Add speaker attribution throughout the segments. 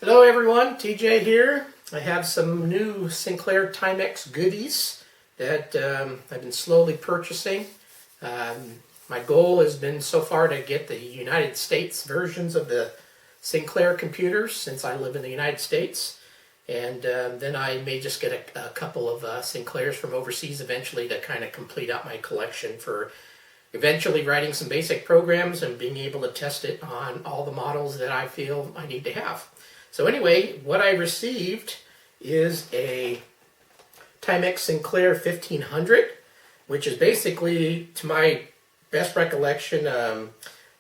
Speaker 1: Hello everyone, TJ here. I have some new Sinclair Timex goodies that I've been slowly purchasing. My goal has been so far to get the United States versions of the Sinclair computers since I live in the United States. And then I may just get a couple of Sinclairs from overseas eventually to kind of complete out my collection for eventually writing some basic programs and being able to test it on all the models that I feel I need to have. So anyway, what I received is a Timex Sinclair 1500, which is basically, to my best recollection,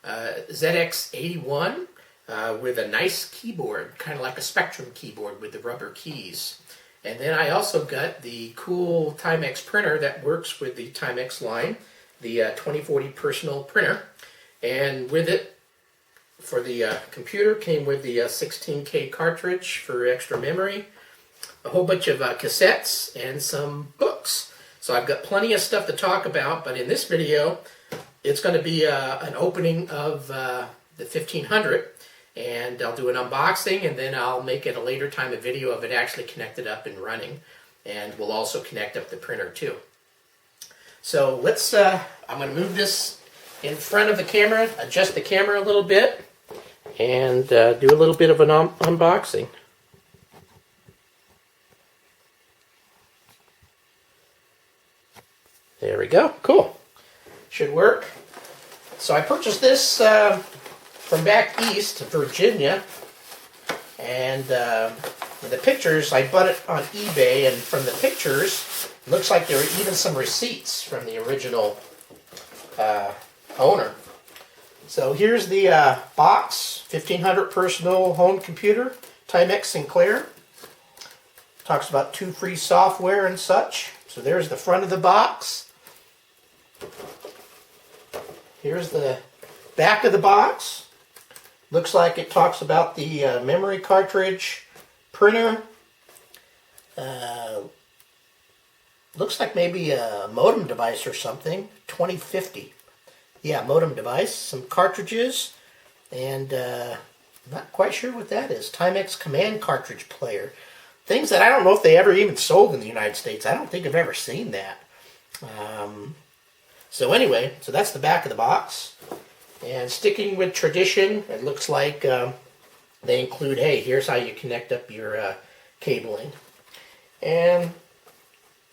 Speaker 1: ZX81 with a nice keyboard, kind of like a Spectrum keyboard with the rubber keys. And then I also got the cool Timex printer that works with the Timex line, the 2040 personal printer. And with it, for the computer, came with the 16K cartridge for extra memory, a whole bunch of cassettes, and some books. So I've got plenty of stuff to talk about, but in this video, it's going to be an opening of the 1500, and I'll do an unboxing, and then I'll make at a later time a video of it actually connected up and running, and we'll also connect up the printer too. So let's, I'm going to move this in front of the camera, adjust the camera a little bit, and do a little bit of an unboxing. There we go. Cool. Should work. So I purchased this from back east, Virginia, and the pictures, I bought it on eBay, and from the pictures, it looks like there were even some receipts from the original owner. So here's the box, 1500 personal home computer, Timex Sinclair. Talks about 2 free software and such. So there's the front of the box. Here's the back of the box. Looks like it talks about the memory cartridge, printer. Looks like maybe a modem device or something, 2050. Yeah, modem device, some cartridges, and not quite sure what that is. Timex command cartridge player. Things that I don't know if they ever even sold in the United States. I don't think I've ever seen that. So anyway, so that's the back of the box. And sticking with tradition, it looks like they include, hey, here's how you connect up your cabling. And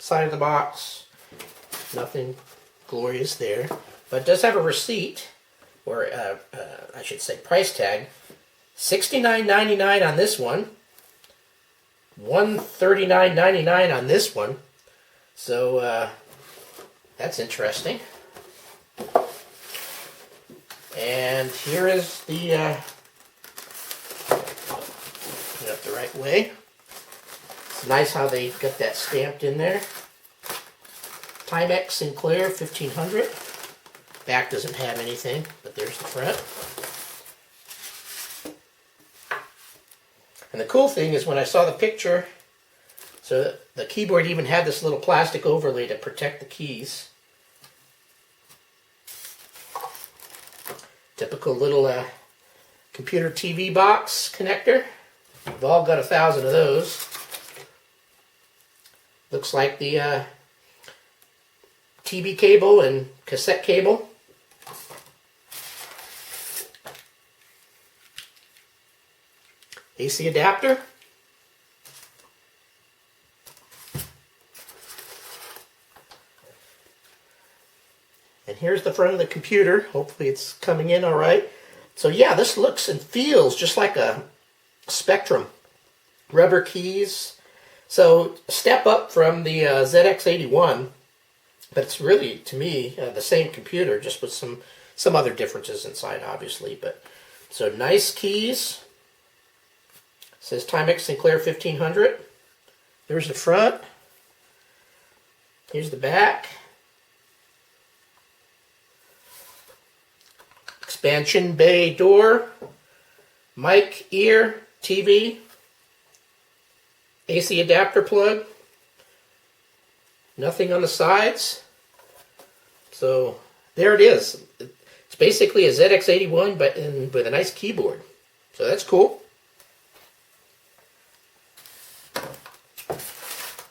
Speaker 1: side of the box, nothing glorious there. But it does have a receipt, or I should say price tag, $69.99 on this one, $139.99 on this one. So that's interesting. And here is the, put it up the right way. It's nice how they got that stamped in there. Timex Sinclair 1500. Back doesn't have anything, but there's the front. And the cool thing is when I saw the picture, so the keyboard even had this little plastic overlay to protect the keys. Typical little computer TV box connector. We've all got 1,000 of those. Looks like the TV cable and cassette cable. AC adapter. And here's the front of the computer. Hopefully it's coming in all right. So yeah, this looks and feels just like a Spectrum. Rubber keys. So a step up from the ZX81, but it's really, to me, the same computer, just with some other differences inside, obviously. But so nice keys. It says Timex Sinclair 1500. There's the front. Here's the back. Expansion bay door. Mic, ear, TV. AC adapter plug. Nothing on the sides. So there it is. It's basically a ZX81 but with a nice keyboard. So that's cool.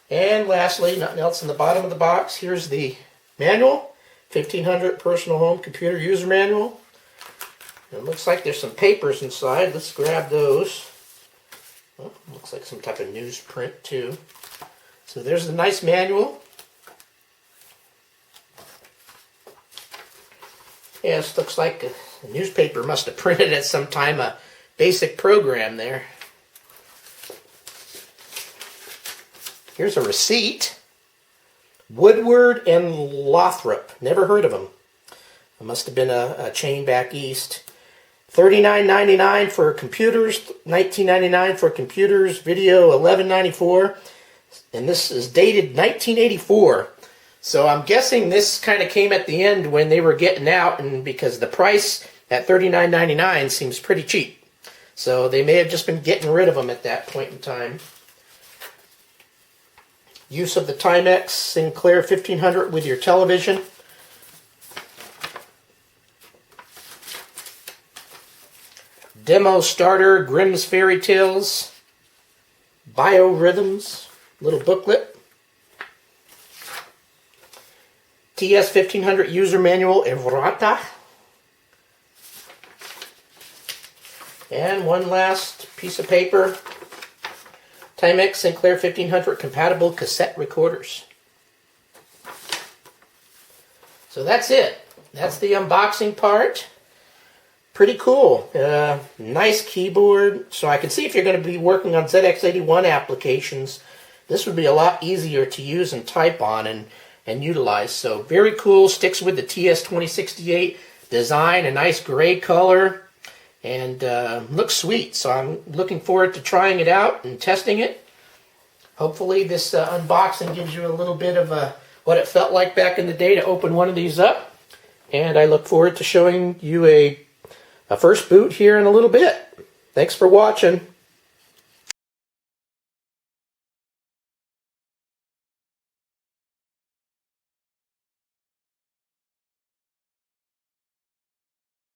Speaker 1: And lastly, nothing else in the bottom of the box. Here's the manual, 1500 Personal Home Computer User Manual. It looks like there's some papers inside. Let's grab those. Oh, looks like some type of newsprint too. So there's the nice manual. Yeah, this looks like a newspaper must have printed at some time a basic program there. Here's a receipt. Woodward and Lothrop. Never heard of them. It must have been a chain back east. $39.99 for computers, $19.99 for computers, video $11.94, and this is dated 1984. So I'm guessing this kind of came at the end when they were getting out, and because the price at $39.99 seems pretty cheap. So they may have just been getting rid of them at that point in time. Use of the Timex Sinclair 1500 with your television. Demo starter, Grimm's Fairy Tales, Biorhythms, little booklet. TS1500 user manual, Evrata. And one last piece of paper, Timex Sinclair 1500 compatible cassette recorders. So that's it. That's the unboxing part. Pretty cool. Nice keyboard. So I can see if you're going to be working on ZX81 applications, this would be a lot easier to use and type on and utilize. So very cool. Sticks with the TS2068 design, a nice gray color, and looks sweet. So I'm looking forward to trying it out and testing it. Hopefully this unboxing gives you a little bit of what it felt like back in the day to open one of these up. And I look forward to showing you a first boot here in a little bit. Thanks for watching.